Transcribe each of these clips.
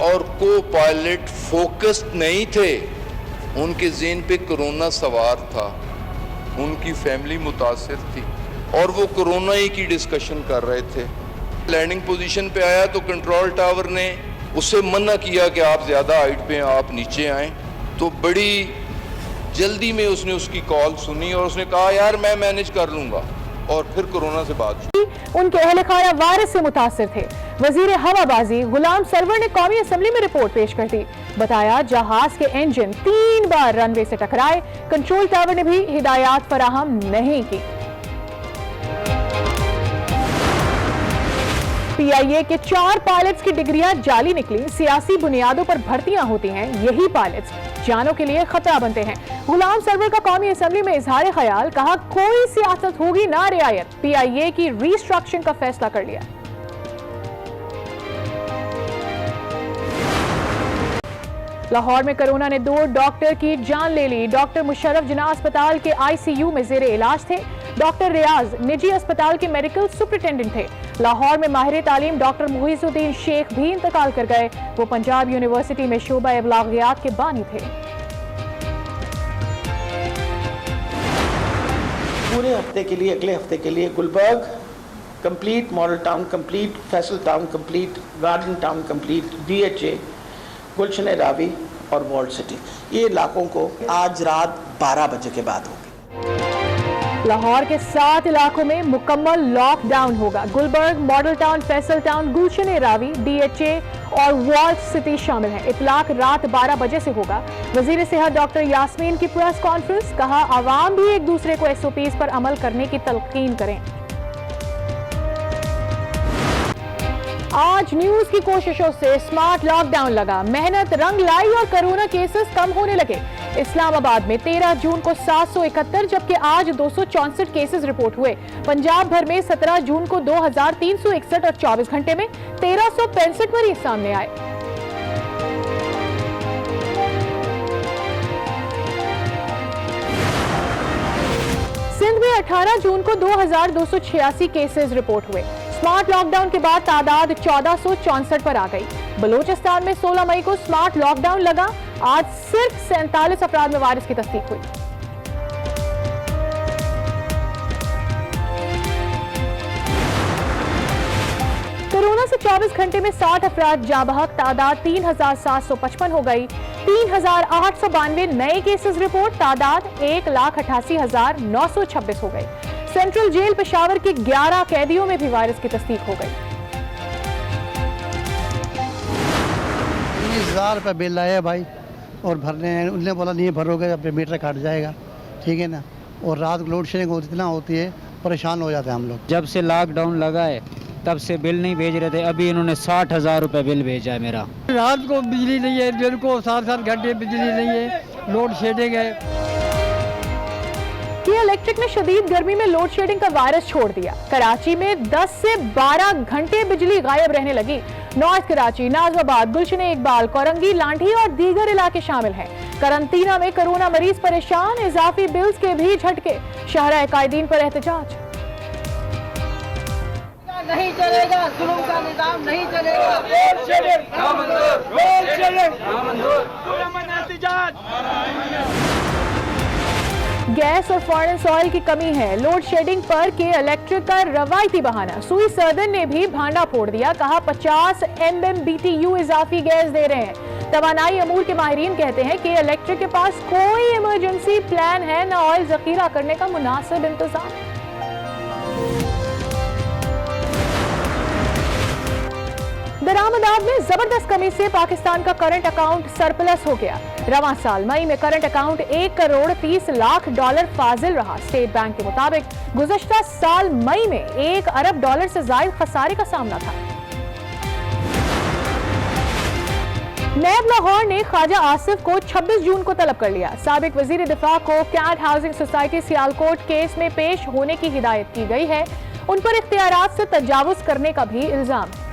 اور کو pilot focused نہیں تھے، ان کے ذہن پہ کرونا سوار تھا، ان کی فیملی متاثر تھی اور وہ کرونا ہی کی ڈسکشن کر رہے تھے۔ لینڈنگ پوزیشن پہ آیا تو کنٹرول ٹاور نے اسے منع کیا کہ آپ زیادہ ہائٹ پہ ہیں، آپ نیچے آئیں، تو بڑی جلدی میں اس نے اس کی کال سنی اور اس نے کہا یار میں مینج کر لوں گا، اور پھر کرونا سے بات شروع۔ ان کے اہل خانہ وائرس سے متاثر تھے۔ وزیر ہوا بازی غلام سرور نے قومی اسمبلی میں رپورٹ پیش کر دی، بتایا جہاز کے انجن 3 بار رن وے سے ٹکرائے، کنٹرول ٹاور نے بھی ہدایات فراہم نہیں کی۔ پی آئی اے کے 4 پائلٹس کی ڈگریاں جعلی نکلی، سیاسی بنیادوں پر بھرتیاں ہوتی ہیں، یہی پائلٹس جانوں کے لیے خطرہ بنتے ہیں۔ غلام سرور کا قومی اسمبلی میں اظہار خیال، کہا کوئی سیاست ہوگی نہ رعایت، پی آئی اے کی ری اسٹرکچرنگ کا فیصلہ کر لیا۔ لاہور میں کرونا نے 2 ڈاکٹر کی جان لے لی۔ ڈاکٹر مشرف جناح اسپتال کے آئی سی یو میں زیر علاج تھے۔ ڈاکٹر ریاض نجی اسپتال کے میڈیکل سپرنٹینڈنٹ تھے۔ لاہور میں ماہر تعلیم ڈاکٹر محیز الدین شیخ بھی انتقال کر گئے، وہ پنجاب یونیورسٹی میں شعبہ ابلاغیات کے بانی تھے۔ پورے ہفتے کے لیے، اگلے ہفتے کے لیے Gulberg complete, Model Town complete, Faisal Town complete, Garden Town complete, D H A, Gulshan Ravi اور وارلڈ سٹی، یہ علاقوں کو آج رات 12 بجے کے بعد ہوگی۔ لاہور کے 7 علاقوں میں مکمل لاک ڈاؤن ہوگا۔ Gulberg, model town, Faisal town, Gulshan Ravi, D H A اور وارلڈ سٹی شامل ہیں۔ اطلاق رات 12 بجے سے ہوگا۔ وزیر صحت ڈاکٹر یاسمین کی پریس کانفرنس، کہا عوام بھی ایک دوسرے کو ایس او پیز پر عمل کرنے کی تلقین کریں۔ آج نیوز کی کوششوں سے سمارٹ لاک ڈاؤن لگا، محنت رنگ لائی اور کرونا کیسز کم ہونے لگے۔ اسلام آباد میں 13 جون کو 771 جبکہ آج 264 کیسز رپورٹ ہوئے۔ پنجاب بھر میں 17 جون کو 2361 اور 24 گھنٹے میں 1365 مریض سامنے آئے۔ سندھ میں 18 جون کو 2286 کیسز رپورٹ ہوئے۔ سمارٹ لاک ڈاؤن کے بعد تعداد 1464 پر آ گئی۔ بلوچستان میں 16 مئی کو سمارٹ لاک ڈاؤن لگا، آج صرف 47 افراد میں وائرس کی تصدیق ہوئی۔ کورونا سے 24 گھنٹے میں 60 افراد جاں بحق، تعداد 3755 ہو گئی۔ 3892 نئے کیسز رپورٹ، تعداد 1,88,926 ہو گئی۔ سینٹرل جیل پشاور کے 11 قیدیوں میں بھی وائرس کی تصدیق ہو گئی۔ 19,000 روپے بل آیا بھائی اور بھرنے ہیں، انہوں نے بولا نہیں بھرو گے اپنے میٹر کٹ جائے گا، ٹھیک ہے نا، اور رات لوڈ شیڈنگ اتنا ہوتی ہے، پریشان ہو جاتے ہیں ہم لوگ۔ جب سے لاک ڈاؤن لگا ہے تب سے بل نہیں بھیج رہے تھے، ابھی انہوں نے 60,000 روپے بل بھیجا ہے میرا۔ رات کو بجلی نہیں ہے، دن کو 7 گھنٹے بجلی نہیں ہے، لوڈ شیڈنگ ہے۔ الیکٹرک نے شدید گرمی میں لوڈ شیڈنگ کا وائرس چھوڑ دیا۔ کراچی میں 10 سے 12 گھنٹے بجلی غائب رہنے لگی۔ نارتھ کراچی، نازم آباد، گلشن اقبال، کورنگی، لانڈھی اور دیگر علاقے شامل ہیں۔ قرنطینہ میں کرونا مریض پریشان، اضافی بلز کے بھی جھٹکے، شاہراہ قائدین پر احتجاج۔ نہیں چلے گا، ظلم کا نظام نہیں چلے گا، لوڈ شیڈنگ نامنظور، لوڈ شیڈنگ نامنظور، پرامن احتجاج۔ گیس اور فارنس آئل کی کمی ہے، لوڈ شیڈنگ پر کے الیکٹرک کا روایتی بہانہ۔ سوئی سردن نے بھی بھانڈا پھوڑ دیا، کہا 50 MMBTU اضافی گیس دے رہے ہیں۔ توانائی امور کے ماہرین کہتے ہیں کہ الیکٹرک کے پاس کوئی ایمرجنسی پلان ہے، نہ آئل ذخیرہ کرنے کا مناسب انتظام۔ درآمدات میں زبردست کمی سے پاکستان کا کرنٹ اکاؤنٹ سرپلس ہو گیا۔ رواں سال مئی میں کرنٹ اکاؤنٹ $1,30,00,000 فاضل رہا۔ اسٹیٹ بینک کے مطابق گزشتہ سال مئی میں $1 ارب سے زائد خسارے کا سامنا تھا۔ نیب لاہور نے خواجہ آصف کو 26 جون کو طلب کر لیا۔ سابق وزیر دفاع کو cantt housing society Sialkot case میں پیش ہونے کی ہدایت کی گئی ہے۔ ان پر اختیارات سے تجاوز کرنے کا بھی الزام ہے۔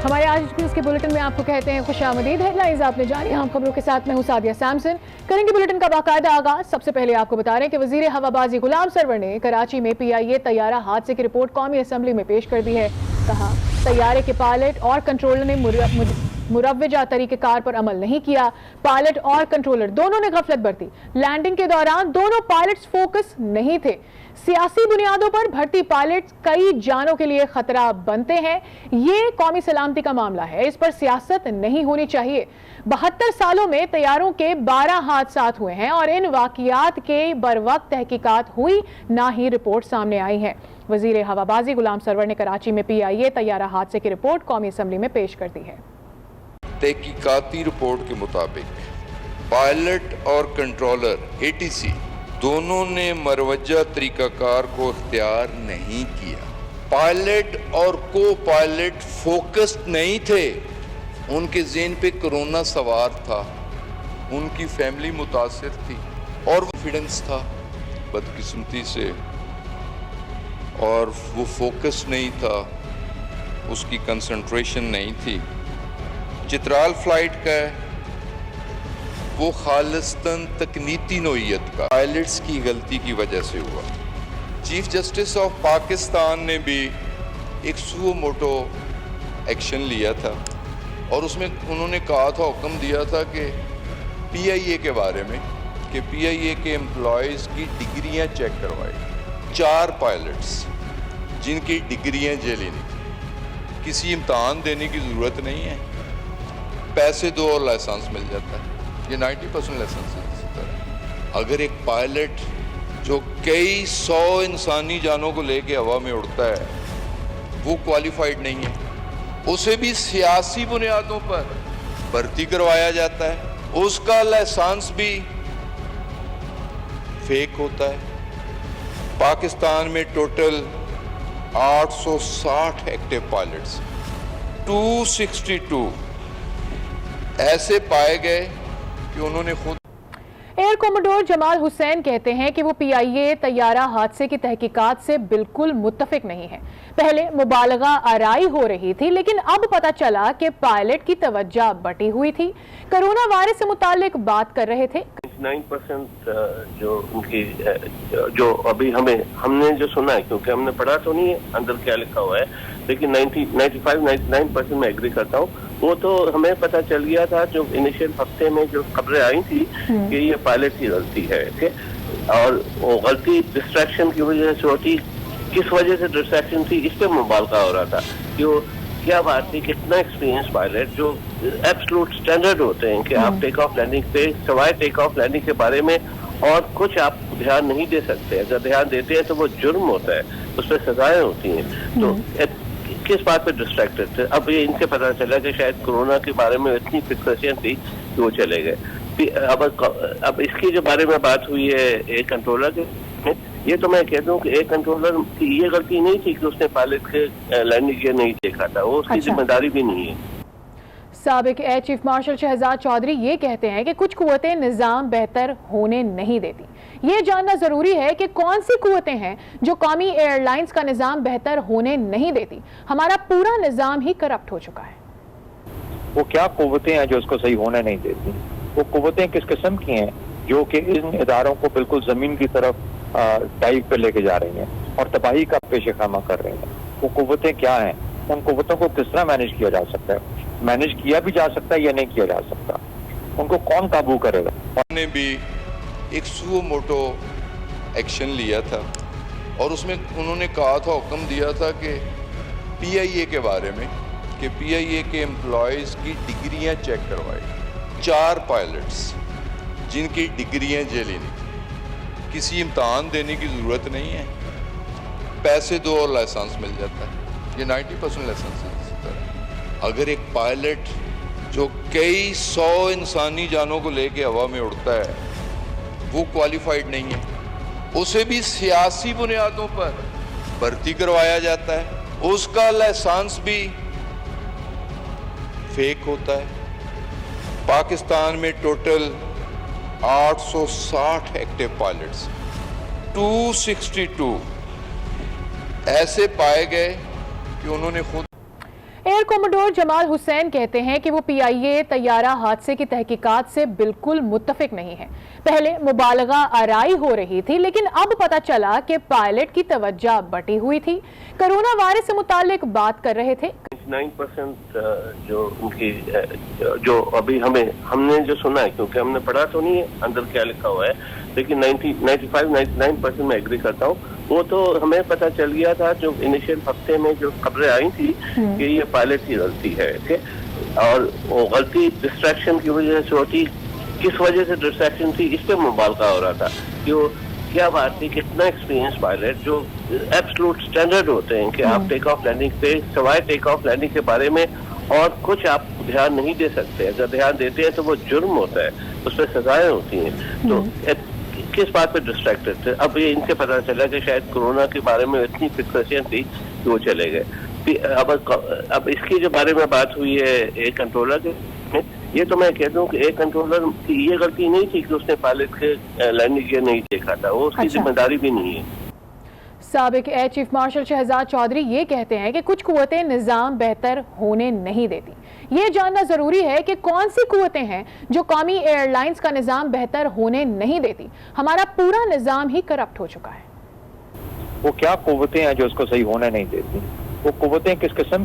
ہمارے آج نیوز کے بلیٹن میں آپ کو کہتے ہیں خوش آمدید۔ ہیڈ لائنز آپ نے جانی، اہم خبروں کے ساتھ میں ہوں سعدیہ سیمسن۔ کریں گے بلیٹن کا باقاعدہ آغاز۔ سب سے پہلے آپ کو بتا رہے ہیں کہ وزیر ہوا بازی غلام سرور نے کراچی میں PIA طیارہ حادثے کی رپورٹ قومی اسمبلی میں پیش کر دی ہے۔ कहा तैयारे के पायलट और कंट्रोलर ने मुरव्वजा तरीके कार पर अमल नहीं किया। पायलट और कंट्रोलर दोनों ने गफलत बरती। लैंडिंग के दौरान दोनों पायलट्स फोकस नहीं थे। सियासी बुनियादों पर भर्ती पायलट्स कई जानों के लिए खतरा बनते हैं। ये कौमी सलामती का मामला है, इस पर सियासत नहीं होनी चाहिए। 72 सालों में तैयारों के 12 हादसात हुए हैं और इन वाकयात के बरवक्त तहकीकात हुई ना ही रिपोर्ट सामने आई है। वजीर हवाबाजी गुलाम सरवर ने कराची में PIA तैयारा हादसे की रिपोर्ट कौमी असम्बली में पेश कर दी है। तहकीकाती रिपोर्ट के मुताबिक पायलट और कंट्रोलर ATC दोनों ने मरवजा तरीकाकार को इख्तियार नहीं किया। पायलट और को पायलट फोकस्ड नहीं थे, उनके ज़हन पे कोरोना सवार था, उनकी फैमिली मुतासिर थी और कॉन्फिडेंस था बदकिस्मती से, और वो फोकस नहीं था, उसकी कंसंट्रेशन नहीं थी। चित्राल फ्लाइट का है, वो खालिस्तन तकनीती नोयत का पायलट्स की गलती की वजह से हुआ। चीफ जस्टिस ऑफ पाकिस्तान ने भी एक सुओ मोटो एक्शन लिया था और उसमें उन्होंने कहा था, हुक्म दिया था कि PIA के बारे में कि PIA के एम्प्लॉयज़ की डिग्रियां चेक करवाई। 4 पायलट्स जिनकी डिग्रियां जेली नहीं थी, किसी इम्तहान देने की ज़रूरत नहीं है, पैसे दो और लाइसेंस मिल जाता है। ये 90% लाइसेंस है। अगर एक पायलट जो कई 100 इंसानी जानों को लेके हवा में उड़ता है वो क्वालिफाइड नहीं है, उसे भी सियासी बुनियादों पर भर्ती करवाया जाता है, उसका लाइसेंस भी फेक होता है। पाकिस्तान में टोटल 860 एक्टिव पायलट्स, 262 ऐसे पाए गए कि उन्होंने खुद। एयर कोमोडोर जमाल हुसैन कहते हैं कि वो PIA तैयारा हादसे की तहकीकात से बिल्कुल मुत्तफिक नहीं है। पहले मुबालगा आराई हो रही थी, लेकिन अब पता चला कि पायलट की तवज्जो बटी हुई थी। कोरोना वायरस से मुतालिक बात कर रहे थे। 9% जो उनकी जो अभी हमने जो सुना है, क्योंकि हमने पढ़ा तो नहीं है अंदर क्या लिखा हुआ है, लेकिन 95-99% में एग्री करता हूँ। वो तो हमें पता चल गया था जो इनिशियल हफ्ते में जो खबरें आई थी कि ये पायलट की गलती है, और वो गलती डिस्ट्रैक्शन की वजह से होती। किस वजह से डिस्ट्रैक्शन थी, इस पे मुबालका हो रहा था कि वो क्या बात थी, कितना एक्सपीरियंस पायलट जो एब्सोल्यूट स्टैंडर्ड होते हैं कि आप टेक ऑफ लैंडिंग पे सिवाय टेक ऑफ लैंडिंग के बारे में और कुछ आप ध्यान नहीं दे सकते। अगर ध्यान देते हैं तो वो जुर्म होता है, उस पर सजाएं होती हैं। तो किस बात पे डिस्ट्रैक्टेड थे? अब ये इनसे पता चला कि शायद कोरोना के बारे में इतनी फिक्सेशन थी कि वो चले गए। अब इसकी जो बारे में बात हुई है एक कंट्रोलर के, ये तो मैं कह दूं कि एक कंट्रोलर की ये गलती नहीं थी कि उसने पायलट के लैंडिंग के नहीं देखा था, वो उसकी जिम्मेदारी भी नहीं है। साबिक air chief marshal Shahzad Chaudhry ये कहते हैं कि कुछ कुव्वतें निज़ाम बेहतर होने नहीं देती। ये जानना जरूरी है कि कौन सी कुव्वतें हैं जो कौमी एयरलाइंस का निज़ाम बेहतर होने नहीं देती। हमारा पूरा निज़ाम ही करप्ट हो चुका है। वो क्या कुव्वतें हैं जो उसको सही होने नहीं देती? वो कुव्वतें किस किस्म की हैं जो कि इन इदारों को बिल्कुल जमीन की तरफ डाइव पे लेके जा रही हैं और तबाही का पेश खामा कर रही हैं? वो कुव्वतें क्या हैं? उन कुव्वतों को किस तरह मैनेज किया जा सकता है? मैनेज किया भी जा सकता है या नहीं किया जा सकता? उनको कौन काबू करेगा? उन्होंने भी एक सुओ मोटो एक्शन लिया था और उसमें उन्होंने कहा था, हुक्म दिया था कि PIA के बारे में कि PIA के एम्प्लॉयज़ की डिग्रियां चेक करवाई। 4 पायलट्स जिनकी डिग्रियां जेली नहीं थी, किसी इम्तहान देने की ज़रूरत नहीं है, पैसे दो और लाइसेंस मिल जाता है। ये 90% लाइसेंस है। अगर एक पायलट जो कई 100 इंसानी जानों को लेके हवा में उड़ता है वो क्वालिफाइड नहीं है, उसे भी सियासी बुनियादों पर भर्ती करवाया जाता है, उसका लाइसेंस भी फेक होता है। पाकिस्तान में टोटल 860 एक्टिव पायलट्स, 262 ऐसे पाए गए कि उन्होंने खुद। एयर कोमोडोर जमाल हुसैन कहते हैं कि वो PIA तैयारा हादसे की तहकीकात से बिल्कुल मुत्तफिक नहीं है। पहले मुबालगा आराई हो रही थी, लेकिन अब पता चला कि पायलट की तवज्जो बटी हुई थी। कोरोना वायरस से मुतालिक बात कर रहे थे। 9% जो उनकी जो अभी हमने जो सुना है, क्योंकि हमने पढ़ा तो नहीं है अंदर क्या लिखा हुआ है, लेकिन 95-99% में एग्री करता हूँ। वो तो हमें पता चल गया था जो इनिशियल हफ्ते में जो खबरें आई थी कि ये पायलट की गलती है, ठीक। और वो गलती डिस्ट्रैक्शन की वजह से होती, किस वजह से डिस्ट्रैक्शन थी इस पे मुबालका हो रहा था कि वो क्या बात थी, कितना एक्सपीरियंस पायलट जो एब्सोल्यूट स्टैंडर्ड होते हैं कि आप टेक ऑफ लैंडिंग पे सिवाय टेक ऑफ लैंडिंग के बारे में और कुछ आप ध्यान नहीं दे सकते। अगर ध्यान देते हैं तो वो जुर्म होता है, उस पर सजाएं होती हैं। तो किस बात पे डिस्ट्रैक्टेड थे? अब ये इनसे पता चला कि शायद कोरोना के बारे में इतनी फिक्सेशन थी कि वो चले गए। अब इसकी जो बारे में बात हुई है एक कंट्रोलर के, ये तो मैं कहता हूँ कि एक कंट्रोलर की ये गलती नहीं थी कि उसने पायलट के लैंडिंग गियर नहीं देखा था, वो उसकी जिम्मेदारी भी नहीं है। साबिक air chief marshal Shahzad Chaudhry ये कहते हैं कि कुछ कुव्वतें निज़ाम बेहतर होने नहीं देती। ये जानना जरूरी है कि कौन सी कुव्वतें हैं जो कौमी एयरलाइंस का निज़ाम बेहतर होने नहीं देती। हमारा पूरा निज़ाम ही करप्ट हो चुका है। वो क्या कुव्वतें हैं जो उसको सही होने नहीं देती? वो कुव्वतें किस किस्म